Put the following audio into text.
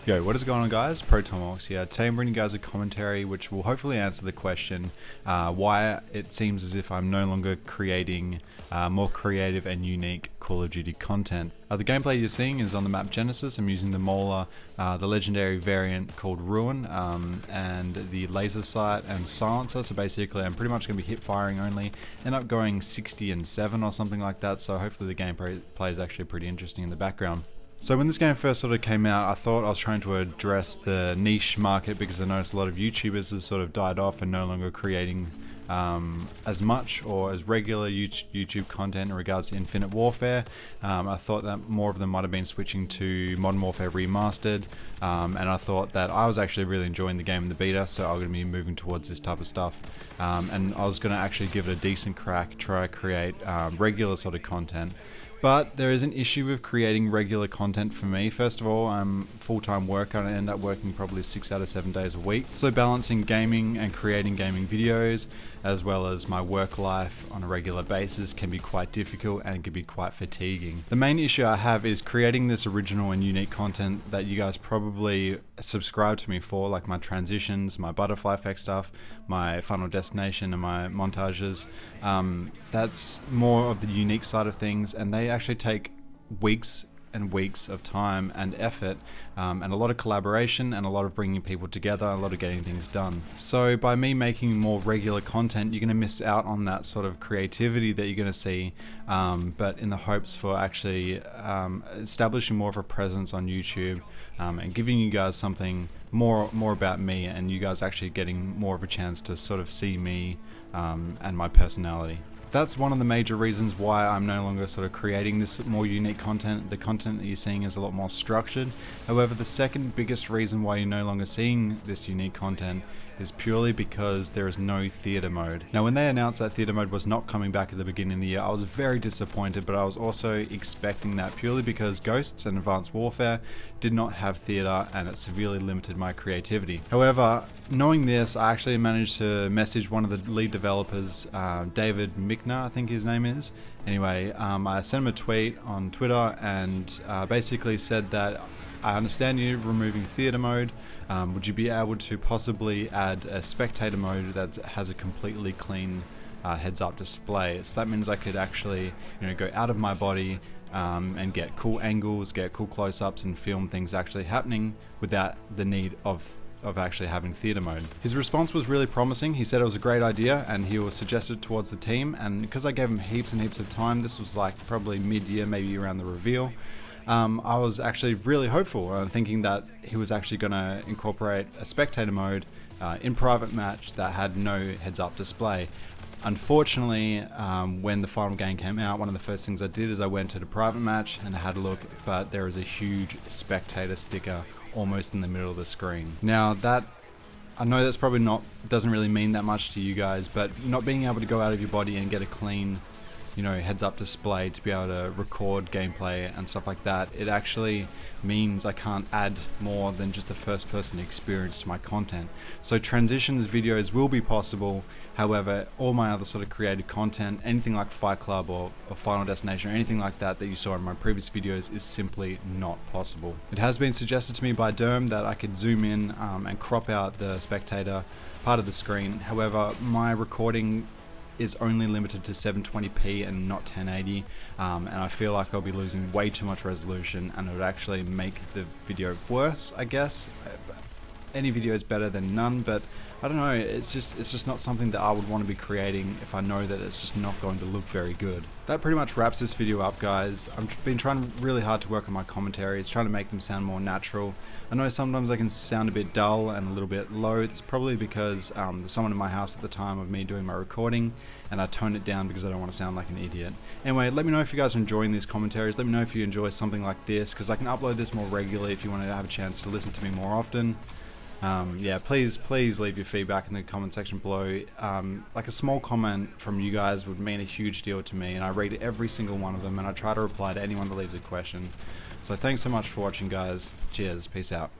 Yo, what is going on, guys? Tomahawks here. Today I'm bringing you guys a commentary which will hopefully answer the question why it seems as if I'm no longer creating more creative and unique Call of Duty content. The gameplay you're seeing is on the map Genesis. I'm using the Mauler, the legendary variant called Ruin, and the laser sight and silencer. So basically I'm pretty much going to be hip firing only. End up going 60 and 7 or something like that, so hopefully the gameplay is actually pretty interesting in the background. So when this game first sort of came out, I thought I was trying to address the niche market because I noticed a lot of YouTubers has sort of died off and no longer creating as much or as regular YouTube content in regards to Infinite Warfare. I thought that more of them might have been switching to Modern Warfare Remastered, and I thought that I was actually really enjoying the game in the beta, so I'm going to be moving towards this type of stuff. And I was going to actually give it a decent crack, try to create regular sort of content. But there is an issue with creating regular content for me. First of all, I'm full-time worker and I end up working probably 6 out of 7 days a week. So balancing gaming and creating gaming videos, as well as my work life on a regular basis, can be quite difficult and can be quite fatiguing. The main issue I have is creating this original and unique content that you guys probably subscribe to me for, like my transitions, my butterfly effect stuff, my final destination and my montages. That's more of the unique side of things, and they actually take weeks and weeks of time and effort, and a lot of collaboration and a lot of bringing people together, a lot of getting things done. So by me making more regular content, you're going to miss out on that sort of creativity that you're going to see, but in the hopes for actually establishing more of a presence on YouTube, and giving you guys something more about me, and you guys actually getting more of a chance to sort of see me and my personality. That's one of the major reasons why I'm no longer sort of creating this more unique content. The content that you're seeing is a lot more structured. However, the second biggest reason why you're no longer seeing this unique content is purely because there is no theater mode. Now, when they announced that theater mode was not coming back at the beginning of the year, I was very disappointed, but I was also expecting that purely because Ghosts and Advanced Warfare did not have theater and it severely limited my creativity. However, knowing this, I actually managed to message one of the lead developers, David Mickner, I think his name is. Anyway, I sent him a tweet on Twitter and basically said that I understand you removing theater mode. Would you be able to possibly add a spectator mode that has a completely clean heads-up display? So that means I could actually, go out of my body and get cool angles, get cool close-ups, and film things actually happening without the need of actually having theater mode. His response was really promising. He said it was a great idea and he will suggest it towards the team, and because I gave him heaps and heaps of time, this was like probably mid-year, maybe around the reveal, I was actually really hopeful, thinking that he was actually going to incorporate a spectator mode in private match that had no heads-up display. Unfortunately, when the final game came out, one of the first things I did is I went to the private match and I had a look, but there is a huge spectator sticker almost in the middle of the screen. Now that, I know that's probably doesn't really mean that much to you guys, but not being able to go out of your body and get a clean heads-up display to be able to record gameplay and stuff like that, it actually means I can't add more than just the first-person experience to my content. So transitions videos will be possible, however, all my other sort of creative content, anything like Fight Club or Final Destination or anything like that you saw in my previous videos, is simply not possible. It has been suggested to me by Derm that I could zoom in and crop out the spectator part of the screen. However, my recording is only limited to 720p and not 1080, and I feel like I'll be losing way too much resolution and it would actually make the video worse, I guess. Any video is better than none, but I don't know, it's just not something that I would want to be creating if I know that it's just not going to look very good. That pretty much wraps this video up, guys. I've been trying really hard to work on my commentaries, trying to make them sound more natural. I know sometimes they can sound a bit dull and a little bit low. It's probably because there's someone in my house at the time of me doing my recording, and I toned it down because I don't want to sound like an idiot. Anyway, let me know if you guys are enjoying these commentaries. Let me know if you enjoy something like this, because I can upload this more regularly if you want to have a chance to listen to me more often. Yeah, please leave your feedback in the comment section below. Like a small comment from you guys would mean a huge deal to me, and I read every single one of them and I try to reply to anyone that leaves a question. So thanks so much for watching, guys. Cheers, peace out.